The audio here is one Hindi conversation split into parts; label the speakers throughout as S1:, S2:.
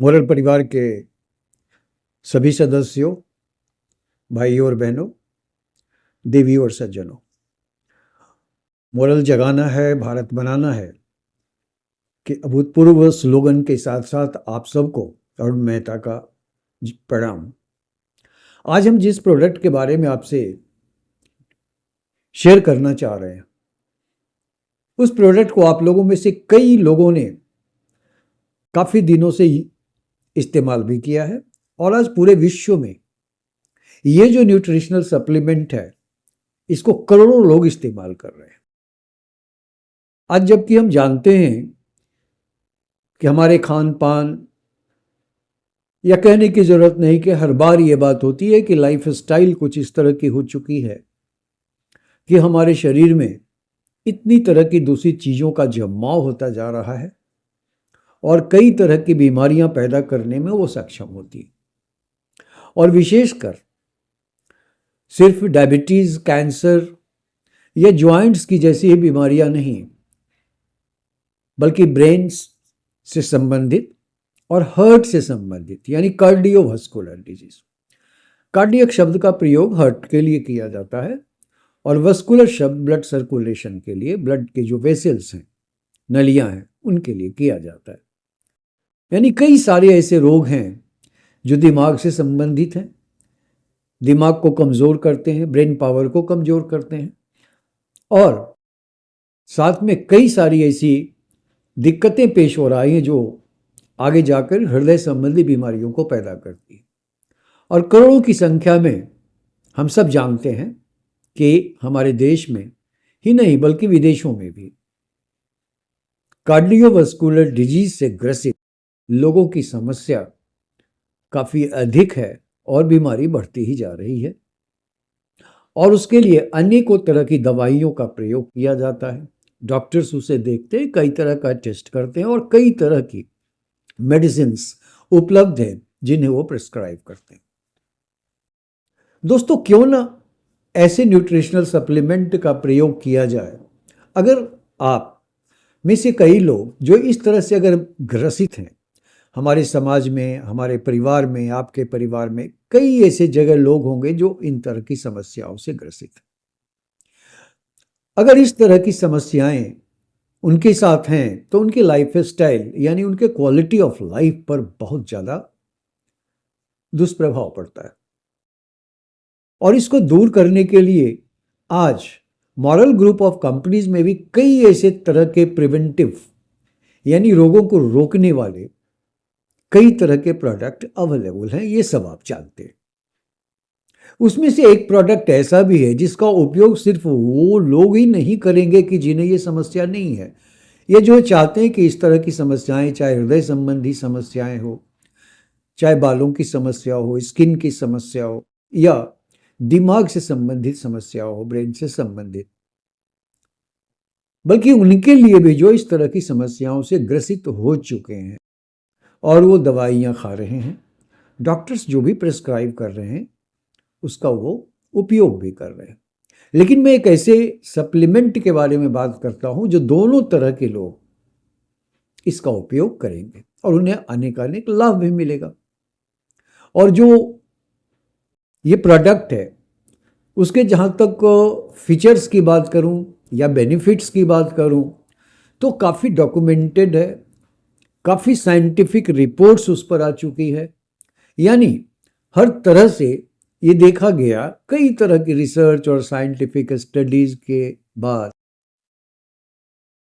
S1: मोरल परिवार के सभी सदस्यों, भाइयों और बहनों, देवियों और सज्जनों, मोरल जगाना है, भारत बनाना है कि अभूतपूर्व स्लोगन के साथ साथ आप सबको अरुण मेहता का प्रणाम। आज हम जिस प्रोडक्ट के बारे में आपसे शेयर करना चाह रहे हैं, उस प्रोडक्ट को आप लोगों में से कई लोगों ने काफ़ी दिनों से इस्तेमाल भी किया है और आज पूरे विश्व में ये जो न्यूट्रिशनल सप्लीमेंट है, इसको करोड़ों लोग इस्तेमाल कर रहे हैं। आज जबकि हम जानते हैं कि हमारे खान पान या कहने की ज़रूरत नहीं कि हर बार ये बात होती है कि लाइफ स्टाइल कुछ इस तरह की हो चुकी है कि हमारे शरीर में इतनी तरह की दूसरी चीज़ों का जमाव होता जा रहा है और कई तरह की बीमारियां पैदा करने में वो सक्षम होती है। और विशेषकर सिर्फ डायबिटीज़, कैंसर या जॉइंट्स की जैसी ही बीमारियां नहीं, बल्कि ब्रेन से संबंधित और हार्ट से संबंधित यानी कार्डियोवास्कुलर डिजीज। कार्डियक शब्द का प्रयोग हार्ट के लिए किया जाता है और वस्कुलर शब्द ब्लड सर्कुलेशन के लिए, ब्लड के जो वेसल्स हैं, नलियां हैं, उनके लिए किया जाता है। यानी कई सारे ऐसे रोग हैं जो दिमाग से संबंधित हैं, दिमाग को कमज़ोर करते हैं, ब्रेन पावर को कमज़ोर करते हैं और साथ में कई सारी ऐसी दिक्कतें पेश हो रही हैं जो आगे जाकर हृदय संबंधी बीमारियों को पैदा करती है। और करोड़ों की संख्या में हम सब जानते हैं कि हमारे देश में ही नहीं बल्कि विदेशों में भी कार्डियोवास्कुलर डिजीज से ग्रसित लोगों की समस्या काफ़ी अधिक है और बीमारी बढ़ती ही जा रही है। और उसके लिए अनेकों तरह की दवाइयों का प्रयोग किया जाता है। डॉक्टर्स उसे देखते हैं, कई तरह का टेस्ट करते हैं और कई तरह की मेडिसिन्स उपलब्ध हैं जिन्हें वो प्रिस्क्राइब करते हैं। दोस्तों, क्यों ना ऐसे न्यूट्रिशनल सप्लीमेंट का प्रयोग किया जाए। अगर आप में से कई लोग जो इस तरह से अगर ग्रसित हैं, हमारे समाज में, हमारे परिवार में, आपके परिवार में कई ऐसे जगह लोग होंगे जो इन तरह की समस्याओं से ग्रसित हैं। अगर इस तरह की समस्याएं उनके साथ हैं तो उनकी लाइफ स्टाइल यानी उनके क्वालिटी ऑफ लाइफ पर बहुत ज़्यादा दुष्प्रभाव पड़ता है। और इसको दूर करने के लिए आज मॉरल ग्रुप ऑफ कंपनीज में भी कई ऐसे तरह के प्रिवेंटिव यानी रोगों को रोकने वाले कई तरह के प्रोडक्ट अवेलेबल हैं। ये सब आप जानते हैं। उसमें से एक प्रोडक्ट ऐसा भी है जिसका उपयोग सिर्फ वो लोग ही नहीं करेंगे कि जिन्हें ये समस्या नहीं है। ये जो चाहते हैं कि इस तरह की समस्याएं, चाहे हृदय संबंधी समस्याएं हो, चाहे बालों की समस्या हो, स्किन की समस्या हो या दिमाग से संबंधित समस्या हो, ब्रेन से संबंधित, बल्कि उनके लिए भी जो इस तरह की समस्याओं से ग्रसित हो चुके हैं और वो दवाइयाँ खा रहे हैं, डॉक्टर्स जो भी प्रिस्क्राइब कर रहे हैं उसका वो उपयोग भी कर रहे हैं। लेकिन मैं एक ऐसे सप्लीमेंट के बारे में बात करता हूँ जो दोनों तरह के लोग इसका उपयोग करेंगे और उन्हें अनेकानेक लाभ भी मिलेगा। और जो ये प्रोडक्ट है उसके जहाँ तक फीचर्स की बात करूँ या बेनिफिट्स की बात करूँ तो काफ़ी डॉक्यूमेंटेड है, काफ़ी साइंटिफिक रिपोर्ट्स उस पर आ चुकी है। यानी हर तरह से ये देखा गया, कई तरह की रिसर्च और साइंटिफिक स्टडीज़ के बाद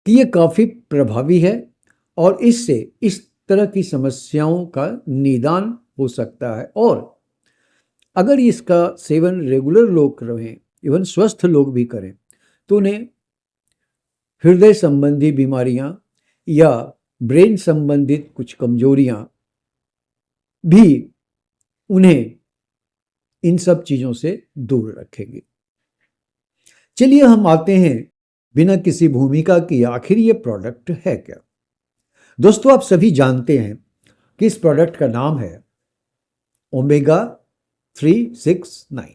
S1: कि ये काफ़ी प्रभावी है और इससे इस तरह की समस्याओं का निदान हो सकता है। और अगर इसका सेवन रेगुलर लोग करें, इवन स्वस्थ लोग भी करें, तो उन्हें हृदय संबंधी बीमारियां या ब्रेन संबंधित कुछ कमजोरियां भी उन्हें इन सब चीज़ों से दूर रखेंगी। चलिए हम आते हैं बिना किसी भूमिका की, आखिर ये प्रोडक्ट है क्या। दोस्तों, आप सभी जानते हैं कि इस प्रोडक्ट का नाम है ओमेगा 369।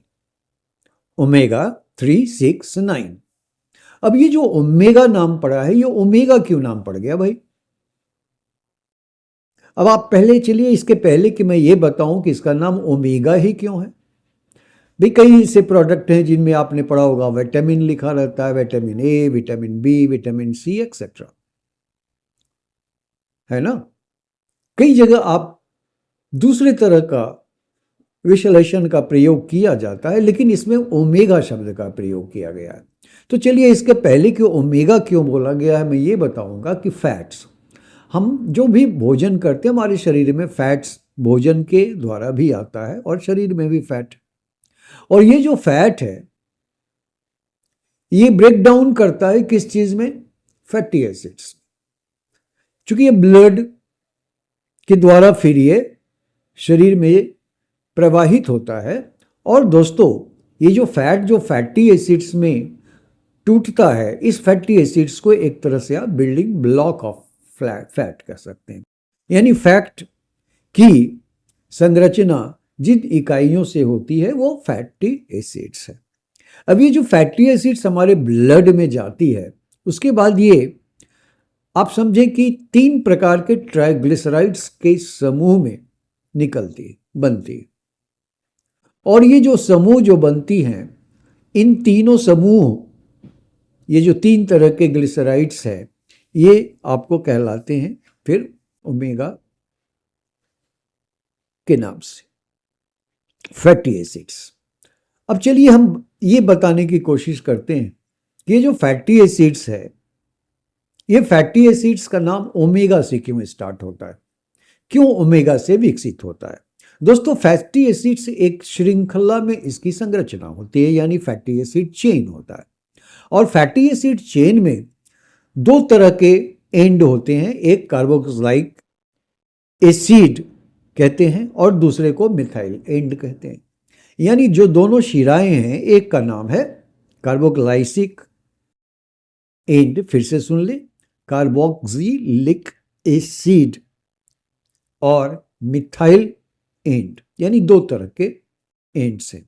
S1: ओमेगा 369। अब ये जो ओमेगा नाम पड़ा है, ये ओमेगा क्यों नाम पड़ गया भाई? अब आप पहले चलिए, इसके पहले कि मैं ये बताऊं कि इसका नाम ओमेगा ही क्यों है। भी कई ऐसे प्रोडक्ट हैं जिनमें आपने पढ़ा होगा विटामिन लिखा रहता है, vitamin A, vitamin B, vitamin C etcetera, है ना। कई जगह आप दूसरे तरह का विश्लेषण का प्रयोग किया जाता है, लेकिन इसमें ओमेगा शब्द का प्रयोग किया गया है। तो चलिए, इसके पहले कि ओमेगा क्यों बोला गया है मैं ये बताऊंगा कि फैट्स, हम जो भी भोजन करते हैं हमारे शरीर में फैट्स भोजन के द्वारा भी आता है और शरीर में भी फैट, और ये जो फैट है ये ब्रेक डाउन करता है किस चीज में, फैटी एसिड्स। चूंकि ये ब्लड के द्वारा फिर ये शरीर में प्रवाहित होता है। और दोस्तों, ये जो फैट जो फैटी एसिड्स में टूटता है, इस फैटी एसिड्स को एक तरह से आप बिल्डिंग ब्लॉक ऑफ फैट कह सकते हैं। यानी फैट की संरचना जिन इकाइयों से होती है वो फैटी एसिड्स है। अब ये जो फैटी एसिड्स हमारे ब्लड में जाती है, उसके बाद ये आप समझें कि 3 प्रकार के ट्राइग्लिसराइड्स के समूह में निकलती बनती है। और ये जो समूह जो बनती हैं, इन तीनों समूह, ये जो 3 तरह के ग्लिसराइड्स हैं, ये आपको कहलाते हैं फिर ओमेगा के नाम से, फैटी एसिड्स। अब चलिए हम ये बताने की कोशिश करते हैं कि ये जो फैटी एसिड्स है, ये फैटी एसिड्स का नाम ओमेगा से क्यों स्टार्ट होता है, क्यों ओमेगा से विकसित होता है। दोस्तों, फैटी एसिड्स एक श्रृंखला में इसकी संरचना होती है, यानी फैटी एसिड चेन होता है। और फैटी एसिड चेन में 2 तरह के एंड होते हैं, एक कार्बोक्सिलिक एसिड कहते हैं और दूसरे को मिथाइल एंड कहते हैं। यानी जो दोनों शिराएं हैं, एक का नाम है कार्बोक्सिलिक एंड, फिर से सुन ले, कार्बोक्सिलिक एसिड और मिथाइल एंड, यानी 2 तरह के एंड्स हैं।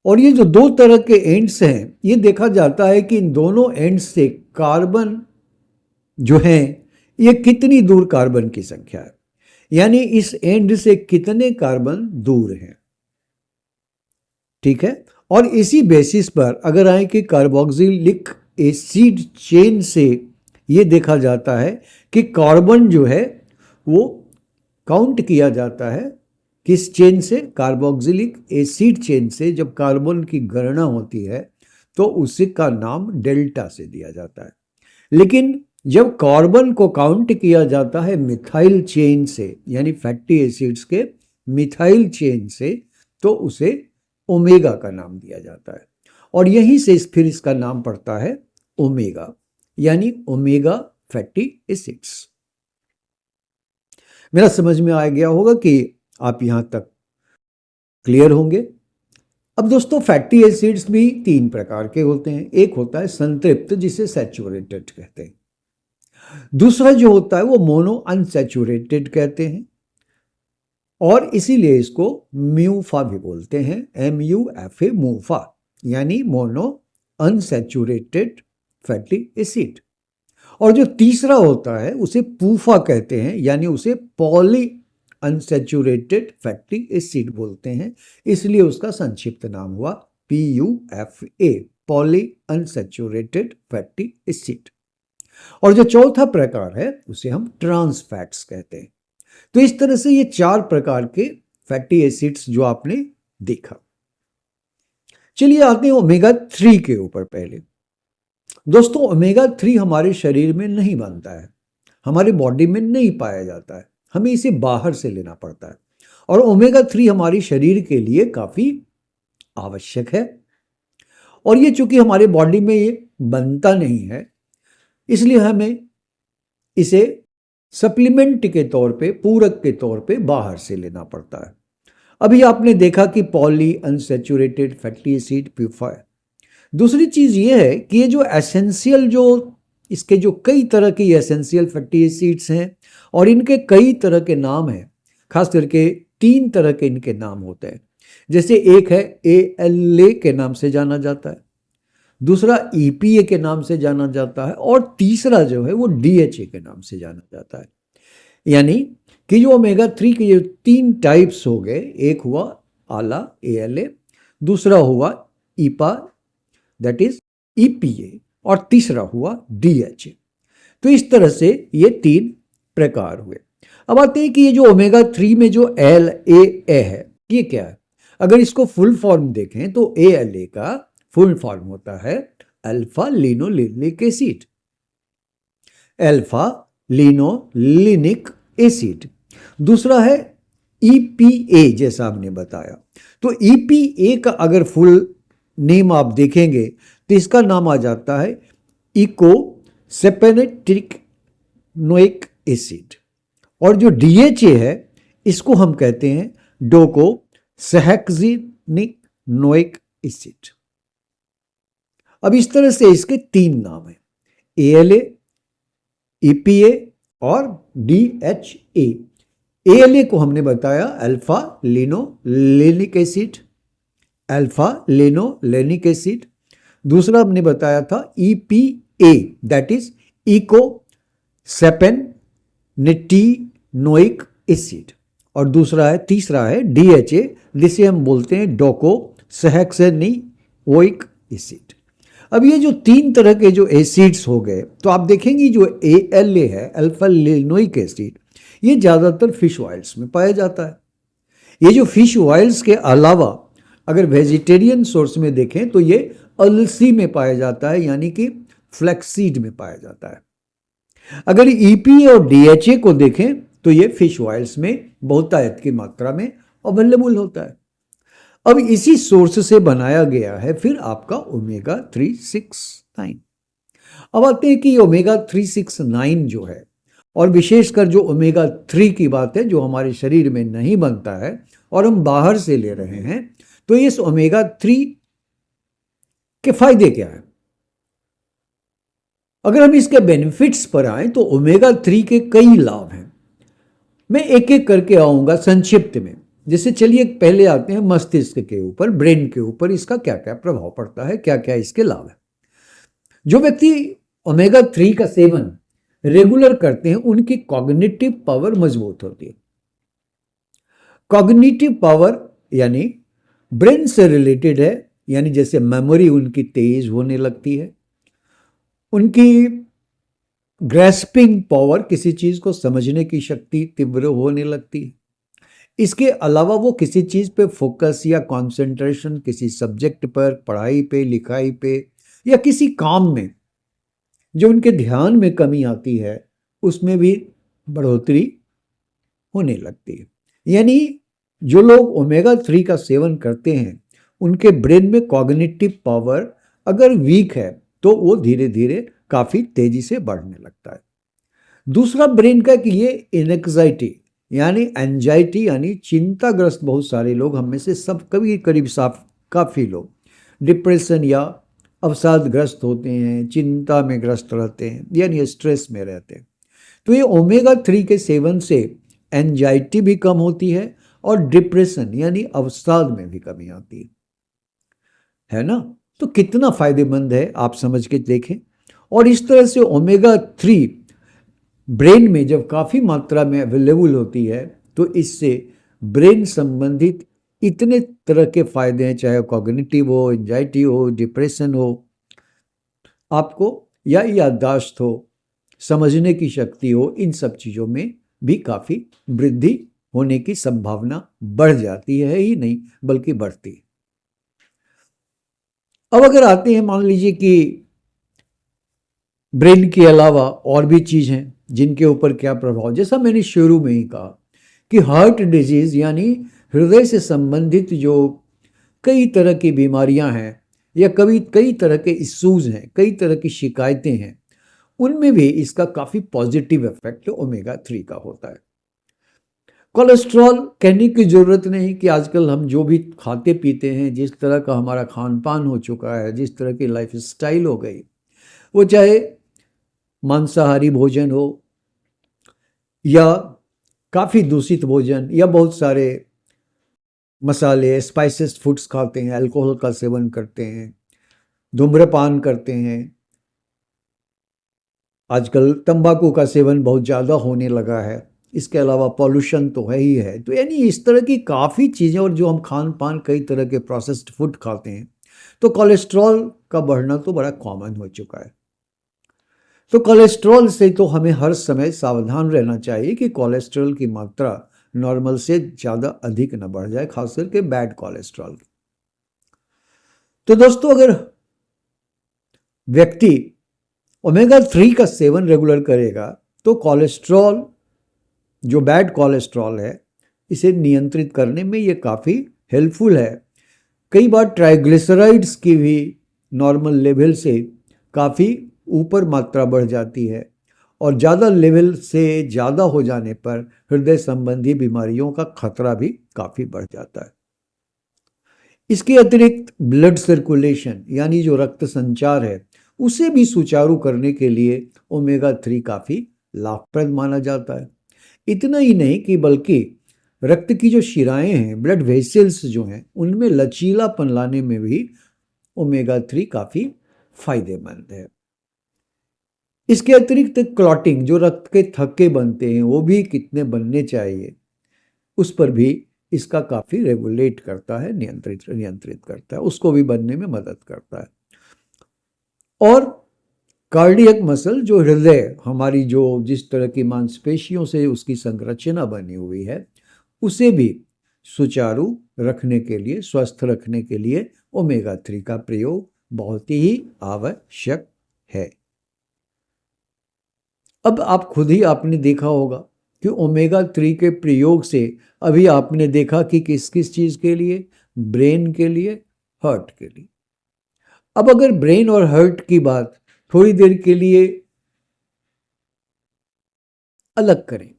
S1: और ये जो 2 तरह के एंड्स हैं, ये देखा जाता है कि इन दोनों एंड्स से कार्बन जो है, ये कितनी दूर कार्बन की संख्या है, यानी इस एंड से कितने कार्बन दूर हैं, ठीक है। और इसी बेसिस पर अगर आए कि कार्बोक्सिलिक एसिड चेन से ये देखा जाता है कि कार्बन जो है वो काउंट किया जाता है किस चेन से, कार्बोक्सिलिक एसिड चेन से। जब कार्बन की गणना होती है तो उसी का नाम डेल्टा से दिया जाता है। लेकिन जब कार्बन को काउंट किया जाता है मिथाइल चेन से, यानी फैटी एसिड्स के मिथाइल चेन से, तो उसे ओमेगा का नाम दिया जाता है। और यहीं से फिर इसका नाम पड़ता है ओमेगा, यानी ओमेगा फैटी एसिड्स। मेरा समझ में आ गया होगा कि आप यहां तक क्लियर होंगे। अब दोस्तों, फैटी एसिड्स भी 3 प्रकार के होते हैं। एक होता है संतृप्त, जिसे सैचुरेटेड कहते हैं। दूसरा जो होता है वो मोनो अनसैचुरेटेड कहते हैं, और इसीलिए इसको म्यूफा भी बोलते हैं, MUFA, मूफा, यानी मोनो अनसैचुरेटेड फैटी एसिड। और जो तीसरा होता है उसे पूफा कहते हैं, यानी उसे पॉली अनसैचुरेटेड फैटी एसिड बोलते हैं, इसलिए उसका संक्षिप्त नाम हुआ PUFA, poly unsaturated fatty acid. और जो चौथा प्रकार है उसे हम ट्रांस फैट्स कहते हैं। तो इस तरह से ये 4 प्रकार के फैटी एसिड्स जो आपने देखा। चलिए आते हैं ओमेगा 3 के ऊपर। पहले दोस्तों, ओमेगा 3 हमारे शरीर में नहीं बनता है, हमारे बॉडी में नहीं पाया जाता है, हमें इसे बाहर से लेना पड़ता है। और ओमेगा 3 हमारे शरीर के लिए काफी आवश्यक है। और ये चूंकि हमारे बॉडी में ये बनता नहीं है, इसलिए हमें इसे सप्लीमेंट के तौर पे, पूरक के तौर पे बाहर से लेना पड़ता है। अभी आपने देखा कि poly unsaturated fatty acid PUFA है। दूसरी चीज ये है कि ये जो एसेंशियल, जो इसके जो कई तरह की एसेंशियल फैटी एसिड्स हैं और इनके कई तरह के नाम हैं, खास करके 3 तरह के इनके नाम होते हैं। जैसे एक है ALA के नाम से जाना जाता है, दूसरा EPA के नाम से जाना जाता है, और तीसरा जो है वो DHA के नाम से जाना जाता है। यानी कि जो ओमेगा 3 के जो 3 टाइप्स हो गए, एक हुआ आला ALA, दूसरा हुआ ईपा दैट इज EPA, और तीसरा हुआ DHA। तो इस तरह से ये 3 प्रकार हुए। अब आते हैं कि ये जो ओमेगा 3 में जो LAA है, ये क्या है? अगर इसको फुल फॉर्म देखें तो ALA का फुल फॉर्म होता है alpha linolenic acid, alpha linolenic acid. दूसरा है EPA, जैसा हमने बताया। तो EPA का अगर फुल नेम आप देखेंगे तो इसका नाम आ जाता है इकोसेपेनेट्रिक नोइक एसिड। और जो DHA है इसको हम कहते हैं डोको सहक्सिनिक नोइक एसिड। अब इस तरह से इसके 3 नाम हैं, ALA, EPA और DHA। ALA को हमने बताया alpha linolenic acid, alpha linolenic acid. दूसरा हमने बताया था EPA दैट इज इकोसेपेनेटिनोइक एसिड, और तीसरा है DHA, जिसे हम बोलते हैं डोको सहक्सिनिक एसिड। अब ये जो 3 तरह के जो एसिड्स हो गए, तो आप देखेंगे जो ALA है अल्फा लिनोइक एसिड, ये ज़्यादातर फिश ऑयल्स में पाया जाता है। ये जो फिश ऑयल्स के अलावा अगर वेजिटेरियन सोर्स में देखें तो ये अलसी में पाया जाता है, यानी कि फ्लैक्सीड में पाया जाता है। अगर EPA और DHA को देखें तो ये फिश ऑयल्स में बहुतायत की मात्रा में अवेलेबल होता है। अब इसी सोर्स से बनाया गया है फिर आपका ओमेगा 369। अब आते हैं कि ओमेगा 369 जो है, और विशेषकर जो ओमेगा 3 की बात है जो हमारे शरीर में नहीं बनता है और हम बाहर से ले रहे हैं, तो इस ओमेगा 3 के फायदे क्या है? अगर हम इसके बेनिफिट्स पर आए तो ओमेगा 3 के कई लाभ हैं। मैं एक एक करके आऊंगा संक्षिप्त में। जैसे चलिए पहले आते हैं मस्तिष्क के ऊपर, ब्रेन के ऊपर इसका क्या क्या प्रभाव पड़ता है, क्या क्या इसके लाभ है। जो व्यक्ति ओमेगा 3 का सेवन रेगुलर करते हैं उनकी कॉग्निटिव पावर मजबूत होती है। कॉग्निटिव पावर यानी ब्रेन से रिलेटेड है, यानी जैसे मेमोरी उनकी तेज होने लगती है, उनकी ग्रेस्पिंग पावर, किसी चीज को समझने की शक्ति तीव्र होने लगती है। इसके अलावा वो किसी चीज पे फोकस या कंसंट्रेशन, किसी सब्जेक्ट पर, पढ़ाई पे, लिखाई पे, या किसी काम में जो उनके ध्यान में कमी आती है उसमें भी बढ़ोतरी होने लगती है। यानी जो लोग ओमेगा 3 का सेवन करते हैं उनके ब्रेन में कॉग्निटिव पावर अगर वीक है तो वो धीरे धीरे काफी तेजी से बढ़ने लगता है। दूसरा ब्रेन का कि ये एंजाइटी यानी एंजाइटी यानी चिंताग्रस्त, बहुत सारे लोग, हम में से सब कभी करीब साफ काफ़ी लोग डिप्रेशन या अवसादग्रस्त होते हैं, चिंता में ग्रस्त रहते हैं, यानी स्ट्रेस में रहते हैं। तो ये ओमेगा 3 के सेवन से एंजाइटी भी कम होती है और डिप्रेशन यानी अवसाद में भी कमी आती है ना। तो कितना फायदेमंद है आप समझ के देखें। और इस तरह से ओमेगा 3 ब्रेन में जब काफ़ी मात्रा में अवेलेबल होती है तो इससे ब्रेन संबंधित इतने तरह के फायदे हैं, चाहे कॉग्निटिव हो, एंजाइटी हो, डिप्रेशन हो, आपको या याददाश्त हो, समझने की शक्ति हो, इन सब चीज़ों में भी काफ़ी वृद्धि होने की संभावना बढ़ जाती है ही नहीं बल्कि बढ़ती है। अब अगर आते हैं, मान लीजिए कि ब्रेन के अलावा और भी चीज़ हैं जिनके ऊपर क्या प्रभाव, जैसा मैंने शुरू में ही कहा कि हार्ट डिजीज यानी हृदय से संबंधित जो कई तरह की बीमारियां हैं या कई तरह के इश्यूज हैं, कई तरह की शिकायतें हैं, उनमें भी इसका काफ़ी पॉजिटिव इफेक्ट ओमेगा 3 का होता है। कोलेस्ट्रॉल कहने की ज़रूरत नहीं कि आजकल हम जो भी खाते पीते हैं, जिस तरह का हमारा खान पान हो चुका है, जिस तरह की लाइफ स्टाइल हो गई, वो चाहे मांसाहारी भोजन हो या काफ़ी दूषित भोजन या बहुत सारे मसाले स्पाइसेस फूड्स खाते हैं, अल्कोहल का सेवन करते हैं, धूम्रपान करते हैं, आजकल तंबाकू का सेवन बहुत ज़्यादा होने लगा है, इसके अलावा पॉल्यूशन तो है ही है। तो यानी इस तरह की काफ़ी चीज़ें, और जो हम खान पान कई तरह के प्रोसेस्ड फूड खाते हैं, तो कोलेस्ट्रॉल का बढ़ना तो बड़ा कॉमन हो चुका है। तो कोलेस्ट्रॉल से तो हमें हर समय सावधान रहना चाहिए कि कोलेस्ट्रॉल की मात्रा नॉर्मल से ज़्यादा अधिक न बढ़ जाए, खास करके बैड कोलेस्ट्रॉल। तो दोस्तों, अगर व्यक्ति ओमेगा 3 का सेवन रेगुलर करेगा तो कोलेस्ट्रॉल, जो बैड कोलेस्ट्रॉल है, इसे नियंत्रित करने में ये काफ़ी हेल्पफुल है। कई बार ट्राइग्लिसराइड्स की भी नॉर्मल लेवल से काफ़ी ऊपर मात्रा बढ़ जाती है, और ज़्यादा लेवल से ज़्यादा हो जाने पर हृदय संबंधी बीमारियों का खतरा भी काफ़ी बढ़ जाता है। इसके अतिरिक्त ब्लड सर्कुलेशन, यानी जो रक्त संचार है, उसे भी सुचारू करने के लिए ओमेगा 3 काफ़ी लाभप्रद माना जाता है। इतना ही नहीं कि बल्कि रक्त की जो शिराएं हैं, ब्लड वेसल्स जो हैं, उनमें लचीलापन लाने में भी ओमेगा 3 काफ़ी फायदेमंद है। इसके अतिरिक्त क्लॉटिंग, जो रक्त के थक्के बनते हैं, वो भी कितने बनने चाहिए, उस पर भी इसका काफ़ी रेगुलेट करता है, नियंत्रित करता है, उसको भी बनने में मदद करता है। और कार्डियक मसल, जो हृदय, हमारी जो जिस तरह की मांसपेशियों से उसकी संरचना बनी हुई है, उसे भी सुचारू रखने के लिए, स्वस्थ रखने के लिए ओमेगा 3 का प्रयोग बहुत ही आवश्यक है। अब आप खुद ही आपने देखा होगा कि ओमेगा 3 के प्रयोग से अभी आपने देखा कि किस किस चीज़ के लिए, ब्रेन के लिए, हार्ट के लिए। अब अगर ब्रेन और हार्ट की बात थोड़ी देर के लिए अलग करें,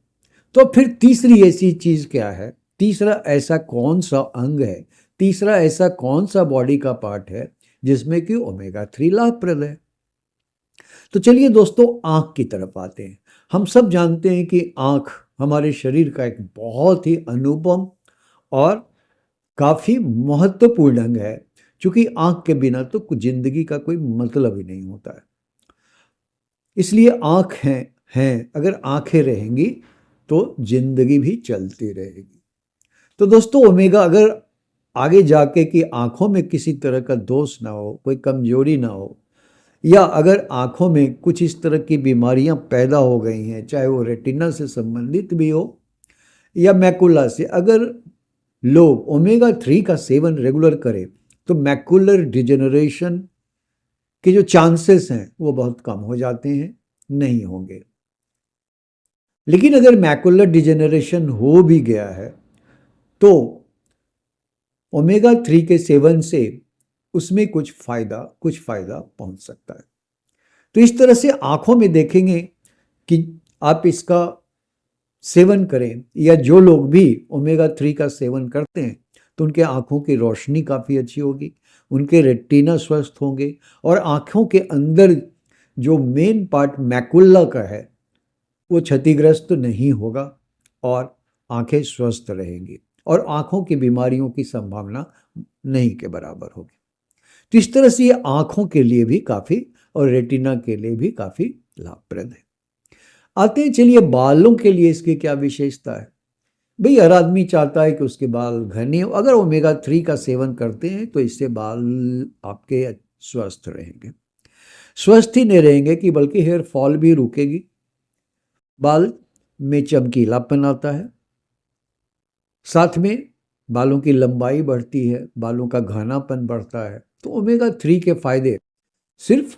S1: तो फिर तीसरी ऐसी चीज़ क्या है, तीसरा ऐसा कौन सा अंग है, तीसरा ऐसा कौन सा बॉडी का पार्ट है जिसमें कि ओमेगा 3 लाभप्रद है। तो चलिए दोस्तों, आँख की तरफ आते हैं। हम सब जानते हैं कि आँख हमारे शरीर का एक बहुत ही अनुपम और काफ़ी महत्वपूर्ण अंग है, क्योंकि आँख के बिना तो कुछ ज़िंदगी का कोई मतलब ही नहीं होता है। इसलिए आँख हैं, अगर आँखें रहेंगी तो ज़िंदगी भी चलती रहेगी। तो दोस्तों, ओमेगा, अगर आगे जाके कि आँखों में किसी तरह का दोष ना हो, कोई कमजोरी ना हो, या अगर आँखों में कुछ इस तरह की बीमारियां पैदा हो गई हैं, चाहे वो रेटिना से संबंधित भी हो या मैकुला से, अगर लोग ओमेगा 3 का सेवन रेगुलर करें तो मैकुलर डिजेनरेशन के जो चांसेस हैं वो बहुत कम हो जाते हैं, नहीं होंगे। लेकिन अगर मैकुलर डिजेनरेशन हो भी गया है तो ओमेगा 3 के सेवन से उसमें कुछ फायदा पहुंच सकता है। तो इस तरह से आंखों में देखेंगे कि आप इसका सेवन करें, या जो लोग भी ओमेगा 3 का सेवन करते हैं तो उनके आंखों की रोशनी काफ़ी अच्छी होगी, उनके रेटिना स्वस्थ होंगे, और आंखों के अंदर जो मेन पार्ट मैकुला का है वो क्षतिग्रस्त नहीं होगा, और आंखें स्वस्थ रहेंगी, और आंखों की बीमारियों की संभावना नहीं के बराबर होगी। तो इस तरह से ये आंखों के लिए भी काफ़ी, और रेटिना के लिए भी काफ़ी लाभप्रद है। आते हैं, चलिए, बालों के लिए इसकी क्या विशेषता है। भाई, हर आदमी चाहता है कि उसके बाल घने हो। अगर ओमेगा 3 का सेवन करते हैं तो इससे बाल आपके स्वस्थ रहेंगे। स्वस्थ ही नहीं रहेंगे कि बल्कि हेयर फॉल भी रुकेगी, बाल में चमकीलापन आता है, साथ में बालों की लंबाई बढ़ती है, बालों का घनापन बढ़ता है। तो ओमेगा 3 के फायदे सिर्फ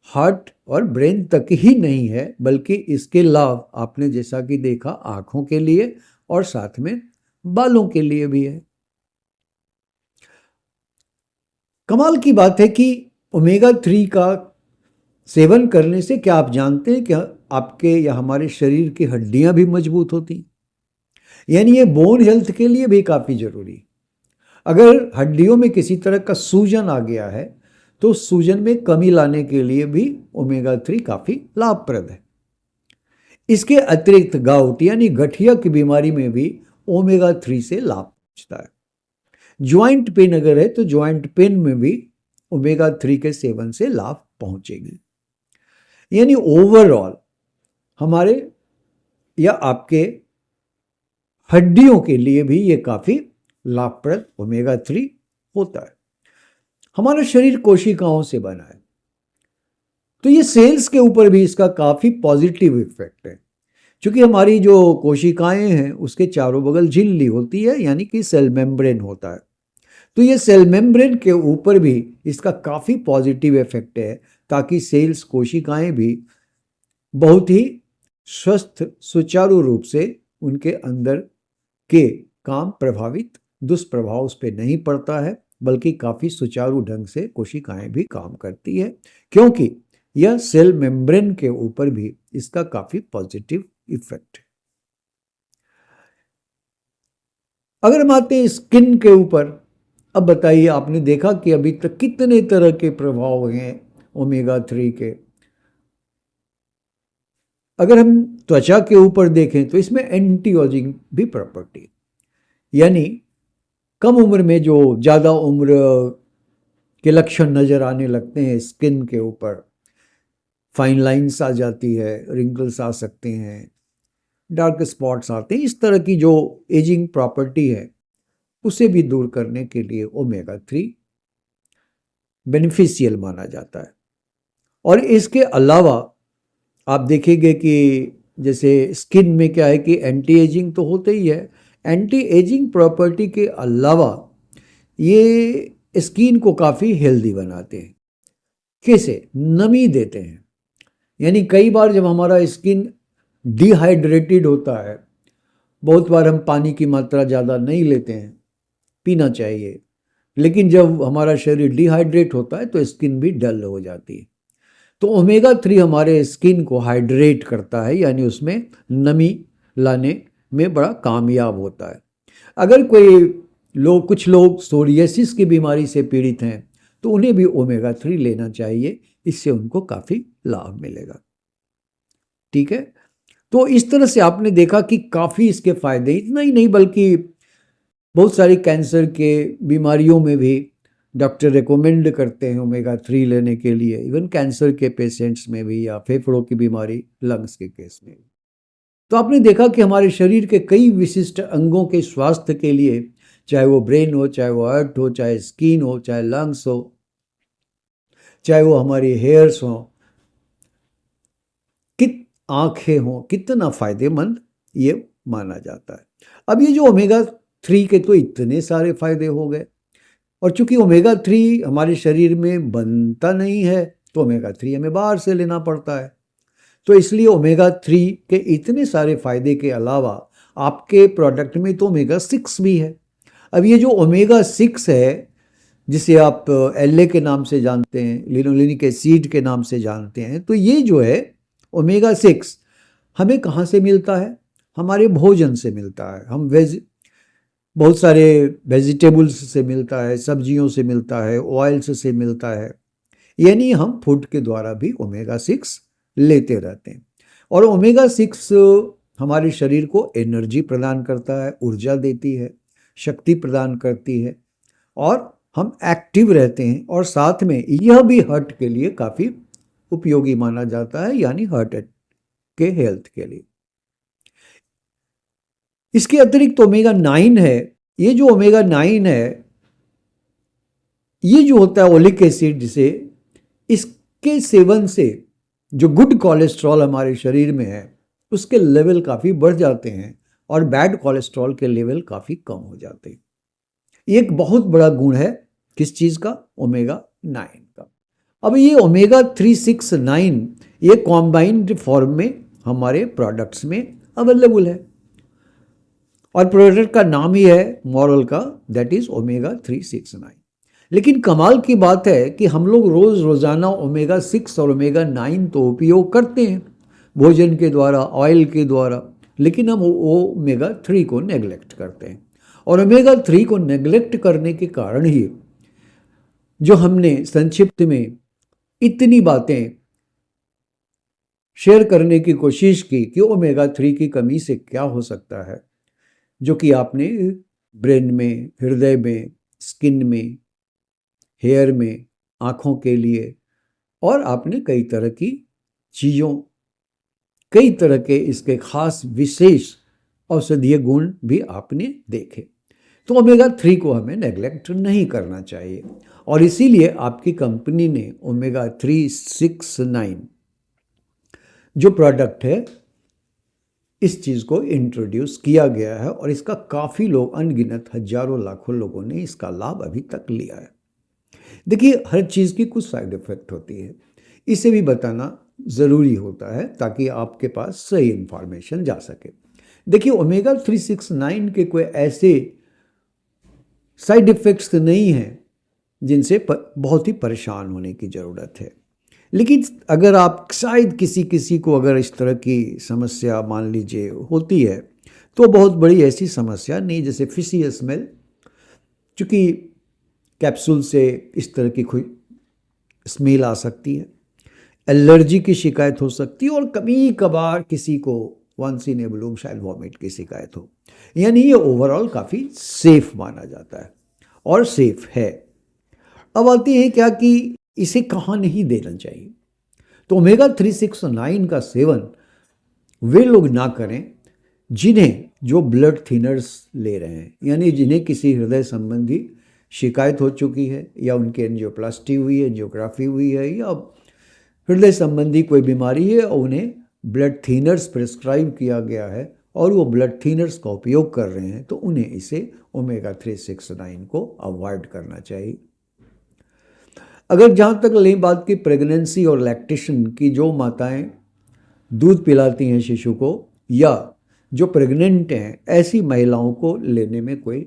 S1: हार्ट और ब्रेन तक ही नहीं है, बल्कि इसके लाभ आपने जैसा कि देखा आंखों के लिए और साथ में बालों के लिए भी है। कमाल की बात है कि ओमेगा 3 का सेवन करने से, क्या आप जानते हैं कि आपके या हमारे शरीर की हड्डियां भी मजबूत होती, यानी ये बोन हेल्थ के लिए भी काफ़ी जरूरी। अगर हड्डियों में किसी तरह का सूजन आ गया है तो सूजन में कमी लाने के लिए भी ओमेगा 3 काफ़ी लाभप्रद है। इसके अतिरिक्त गाउट यानी गठिया की बीमारी में भी ओमेगा 3 से लाभ पहुंचता है। ज्वाइंट पेन अगर है तो ज्वाइंट पेन में भी ओमेगा 3 के सेवन से लाभ पहुंचेगी। यानी ओवरऑल हमारे या आपके हड्डियों के लिए भी ये काफ़ी लाभप्रद ओमेगा 3 होता है। हमारा शरीर कोशिकाओं से बना है, तो ये सेल्स के ऊपर भी इसका काफ़ी पॉजिटिव इफेक्ट है। क्योंकि हमारी जो कोशिकाएं हैं उसके चारों बगल झिल्ली होती है, यानी कि सेल मेम्ब्रेन होता है। तो ये सेल मेम्ब्रेन के ऊपर भी इसका काफ़ी पॉजिटिव इफेक्ट है, ताकि सेल्स कोशिकाएं भी बहुत ही स्वस्थ सुचारू रूप से उनके अंदर के काम प्रभावित दुष्प्रभाव उस पर नहीं पड़ता है, बल्कि काफ़ी सुचारू ढंग से कोशिकाएं भी काम करती है, क्योंकि यह सेल मेम्ब्रेन के ऊपर भी इसका काफ़ी पॉजिटिव इफेक्ट है। अगर हम आते हैं स्किन के ऊपर, अब बताइए, आपने देखा कि अभी तक कितने तरह के प्रभाव हैं ओमेगा 3 के। अगर हम त्वचा के ऊपर देखें तो इसमें एंटी एजिंग भी प्रॉपर्टी, यानी कम उम्र में जो ज़्यादा उम्र के लक्षण नज़र आने लगते हैं स्किन के ऊपर, फाइन लाइंस आ जाती है, रिंकल्स आ सकते हैं, डार्क स्पॉट्स आते हैं, इस तरह की जो एजिंग प्रॉपर्टी है उसे भी दूर करने के लिए ओमेगा 3 बेनिफिशियल माना जाता है। और इसके अलावा आप देखेंगे कि जैसे स्किन में क्या है कि एंटी एजिंग तो होते ही है, एंटी एजिंग प्रॉपर्टी के अलावा ये स्किन को काफ़ी हेल्दी बनाते हैं। कैसे? नमी देते हैं। यानी कई बार जब हमारा स्किन डिहाइड्रेटेड होता है, बहुत बार हम पानी की मात्रा ज़्यादा नहीं लेते हैं, पीना चाहिए, लेकिन जब हमारा शरीर डिहाइड्रेट होता है तो स्किन भी डल हो जाती है। तो ओमेगा 3 हमारे स्किन को हाइड्रेट करता है, यानी उसमें नमी लाने में बड़ा कामयाब होता है। अगर कुछ लोग सोरियासिस की बीमारी से पीड़ित हैं तो उन्हें भी ओमेगा 3 लेना चाहिए, इससे उनको काफ़ी लाभ मिलेगा। ठीक है, तो इस तरह से आपने देखा कि काफ़ी इसके फायदे, इतना ही नहीं बल्कि बहुत सारी कैंसर के बीमारियों में भी डॉक्टर रिकमेंड करते हैं ओमेगा 3 लेने के लिए, इवन कैंसर के पेशेंट्स में भी, या फेफड़ों की बीमारी, लंग्स के केस में। तो आपने देखा कि हमारे शरीर के कई विशिष्ट अंगों के स्वास्थ्य के लिए, चाहे वो ब्रेन हो, चाहे वो हार्ट हो, चाहे स्किन हो, चाहे लंग्स हो, चाहे वो हमारी हेयर्स हो, आंखें हों, कितना फायदेमंद ये माना जाता है। अब ये जो ओमेगा 3 के तो इतने सारे फायदे हो गए, और चूंकि ओमेगा 3 हमारे शरीर में बनता नहीं है तो ओमेगा 3 हमें बाहर से लेना पड़ता है। तो इसलिए ओमेगा 3 के इतने सारे फायदे के अलावा आपके प्रोडक्ट में तो ओमेगा 6 भी है। अब ये जो ओमेगा 6 है, जिसे आप एलए के नाम से जानते हैं, लिनोलेनिक एसिड के नाम से जानते हैं, तो ये जो है ओमेगा 6 हमें कहाँ से मिलता है? हमारे भोजन से मिलता है। हम बहुत सारे वेजिटेबल्स से मिलता है, सब्जियों से मिलता है, ऑयल्स से मिलता है, यानी हम फूड के द्वारा भी ओमेगा 6 लेते रहते हैं। और ओमेगा 6 हमारे शरीर को एनर्जी प्रदान करता है, ऊर्जा देती है, शक्ति प्रदान करती है, और हम एक्टिव रहते हैं। और साथ में यह भी हार्ट के लिए काफ़ी उपयोगी माना जाता है, यानी हार्ट के हेल्थ के लिए। इसके अतिरिक्त ओमेगा 9 है। ये जो ओमेगा 9 है, ये जो होता है ओलिक एसिड, जिसे इसके सेवन से जो गुड कोलेस्ट्रॉल हमारे शरीर में है उसके लेवल काफ़ी बढ़ जाते हैं, और बैड कोलेस्ट्रॉल के लेवल काफ़ी कम हो जाते हैं। ये एक बहुत बड़ा गुण है किस चीज़ का? ओमेगा 9 का। अब ये ओमेगा 369 ये कॉम्बाइंड फॉर्म में हमारे प्रोडक्ट्स में अवेलेबल है, और प्रोडक्ट का नाम ही है मॉरल का, दैट इज ओमेगा 369। लेकिन कमाल की बात है कि हम लोग रोज़ाना ओमेगा 6 और ओमेगा 9 तो उपयोग करते हैं भोजन के द्वारा, ऑयल के द्वारा, लेकिन हम ओमेगा 3 को नेग्लेक्ट करते हैं। और ओमेगा 3 को नेग्लेक्ट करने के कारण ही जो हमने संक्षिप्त में इतनी बातें शेयर करने की कोशिश की कि ओमेगा 3 की कमी से क्या हो सकता है, जो कि आपने ब्रेन में, हृदय में, स्किन में, हेयर में, आँखों के लिए, और आपने कई तरह की चीज़ों कई तरह के इसके खास विशेष औषधीय गुण भी आपने देखे। तो ओमेगा 3 को हमें नेग्लेक्ट नहीं करना चाहिए और इसीलिए आपकी कंपनी ने ओमेगा 369 जो प्रोडक्ट है इस चीज़ को इंट्रोड्यूस किया गया है और इसका काफ़ी लोग, अनगिनत हजारों लाखों लोगों ने इसका लाभ अभी तक लिया है। देखिए, हर चीज़ की कुछ साइड इफ़ेक्ट होती है, इसे भी बताना ज़रूरी होता है ताकि आपके पास सही इंफॉर्मेशन जा सके। देखिए, ओमेगा 369 के कोई ऐसे साइड इफ़ेक्ट्स नहीं हैं जिनसे बहुत ही परेशान होने की ज़रूरत है। लेकिन अगर आप शायद किसी को अगर इस तरह की समस्या मान लीजिए होती है तो बहुत बड़ी ऐसी समस्या नहीं, जैसे फिशी स्मेल, चूँकि कैप्सूल से इस तरह की कोई स्मेल आ सकती है, एलर्जी की शिकायत हो सकती है और कभी कभार किसी को वंस इन ए ब्लू शायद वॉमिट की शिकायत हो। यानी ये ओवरऑल काफ़ी सेफ माना जाता है और सेफ है। अब आती है क्या कि इसे कहाँ नहीं देना चाहिए। तो ओमेगा 369 का सेवन वे लोग ना करें जिन्हें जो ब्लड थिनर्स ले रहे हैं, यानी जिन्हें किसी हृदय संबंधी शिकायत हो चुकी है या उनकी एंजियोप्लास्टी हुई है, एंजियोग्राफी हुई है या हृदय संबंधी कोई बीमारी है और उन्हें ब्लड थिनर्स प्रिस्क्राइब किया गया है और वो ब्लड थिनर्स का उपयोग कर रहे हैं, तो उन्हें इसे ओमेगा 369 को अवॉइड करना चाहिए। अगर जहाँ तक ले बात की प्रेगनेंसी और लैक्टेशन की, जो माताएं दूध पिलाती हैं शिशु को या जो प्रेग्नेंट हैं, ऐसी महिलाओं को लेने में कोई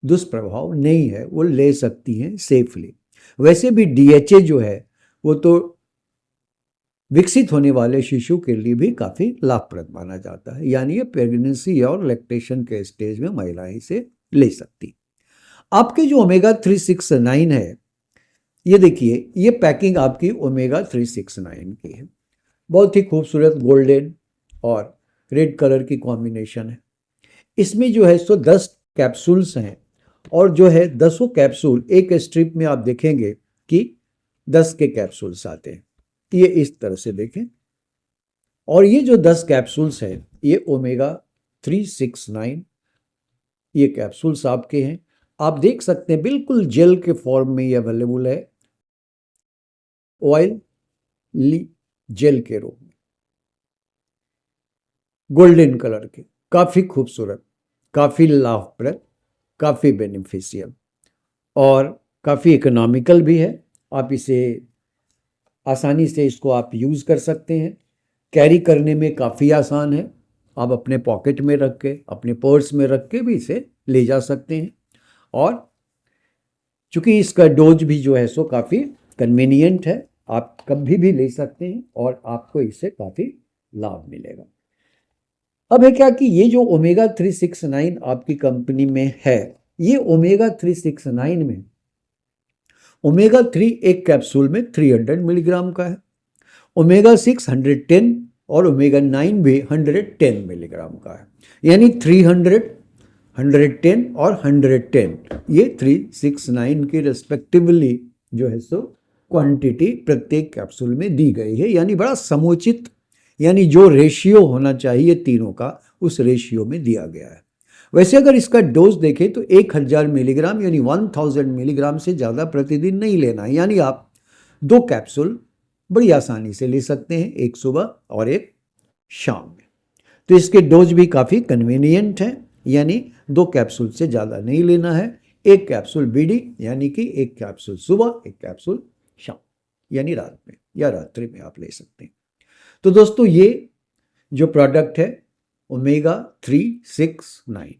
S1: दुष्प्रभाव नहीं है, वो ले सकती हैं सेफली। वैसे भी डीएचए जो है वो तो विकसित होने वाले शिशु के लिए भी काफ़ी लाभप्रद माना जाता है, यानी ये प्रेगनेंसी और लैक्टेशन के स्टेज में महिलाएं इसे ले सकती। आपके जो ओमेगा 369 है, ये देखिए, ये पैकिंग आपकी ओमेगा 369 की है, बहुत ही खूबसूरत गोल्डन और रेड कलर की कॉम्बिनेशन है। इसमें जो है 10 कैप्सूल्स हैं और जो है 10 कैप्सूल एक स्ट्रिप में आप देखेंगे कि 10 के कैप्सूल्स आते हैं, ये इस तरह से देखें। और ये जो 10 कैप्सूल्स हैं ये ओमेगा 369 ये कैप्सूल्स आपके हैं। आप देख सकते हैं बिल्कुल जेल के फॉर्म में ये अवेलेबल है, ऑयल जेल के रूप में, गोल्डन कलर के, काफ़ी खूबसूरत, काफ़ी लाभप्रद, काफ़ी बेनिफिशियल और काफ़ी इकोनॉमिकल भी है। आप इसे आसानी से इसको आप यूज़ कर सकते हैं, कैरी करने में काफ़ी आसान है। आप अपने पॉकेट में रख के, अपने पर्स में रख के भी इसे ले जा सकते हैं और चूँकि इसका डोज भी जो है सो काफ़ी कन्वीनियंट है, आप कभी भी ले सकते हैं और आपको इससे काफ़ी लाभ मिलेगा। अब है क्या कि ये जो ओमेगा 369 आपकी कंपनी में है, ये ओमेगा 369 में ओमेगा 3 एक कैप्सूल में 300 मिलीग्राम का है, ओमेगा 6 110 और ओमेगा 9 भी 110 मिलीग्राम का है, यानी 300, 110 और 110 ये 369 की रेस्पेक्टिवली जो है सो क्वांटिटी प्रत्येक कैप्सूल में दी गई है, यानी बड़ा समुचित, यानी जो रेशियो होना चाहिए तीनों का उस रेशियो में दिया गया है। वैसे अगर इसका डोज देखें तो 1000 मिलीग्राम यानी 1000 मिलीग्राम से ज़्यादा प्रतिदिन नहीं लेना है, यानी आप 2 कैप्सूल बड़ी आसानी से ले सकते हैं, एक सुबह और एक शाम में। तो इसके डोज भी काफ़ी कन्वीनियंट है, यानी 2 कैप्सूल से ज़्यादा नहीं लेना है, एक कैप्सूल बीडी यानी कि एक कैप्सूल सुबह, एक कैप्सूल शाम, यानी रात में या रात्रि में आप ले सकते हैं। तो दोस्तों, ये जो प्रोडक्ट है ओमेगा 369,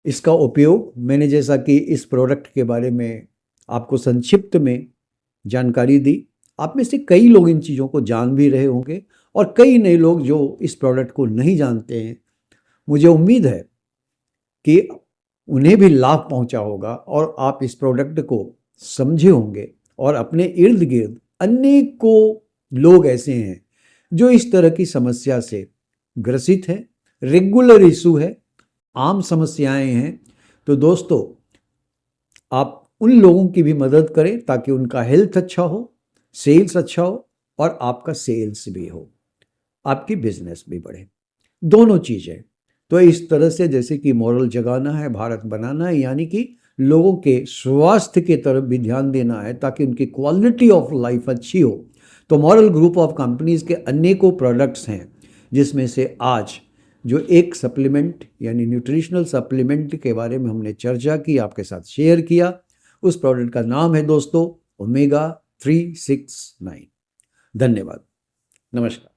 S1: इसका उपयोग मैंने जैसा कि इस प्रोडक्ट के बारे में आपको संक्षिप्त में जानकारी दी, आप में से कई लोग इन चीज़ों को जान भी रहे होंगे और कई नए लोग जो इस प्रोडक्ट को नहीं जानते हैं, मुझे उम्मीद है कि उन्हें भी लाभ पहुंचा होगा और आप इस प्रोडक्ट को समझे होंगे और अपने इर्द गिर्द अनेकों लोग ऐसे हैं जो इस तरह की समस्या से ग्रसित हैं, रेगुलर इशू है, आम समस्याएं हैं। तो दोस्तों, आप उन लोगों की भी मदद करें ताकि उनका हेल्थ अच्छा हो, सेल्स अच्छा हो और आपका सेल्स भी हो, आपकी बिजनेस भी बढ़े, दोनों चीज़ें। तो इस तरह से जैसे कि मॉरल जगाना है, भारत बनाना है, यानी कि लोगों के स्वास्थ्य की तरफ भी ध्यान देना है ताकि उनकी क्वालिटी ऑफ लाइफ अच्छी हो। तो मॉरल ग्रुप ऑफ कंपनीज के अनेकों प्रोडक्ट्स हैं, जिसमें से आज जो एक सप्लीमेंट यानी न्यूट्रिशनल सप्लीमेंट के बारे में हमने चर्चा की, आपके साथ शेयर किया, उस प्रोडक्ट का नाम है दोस्तों ओमेगा 369। धन्यवाद, नमस्कार।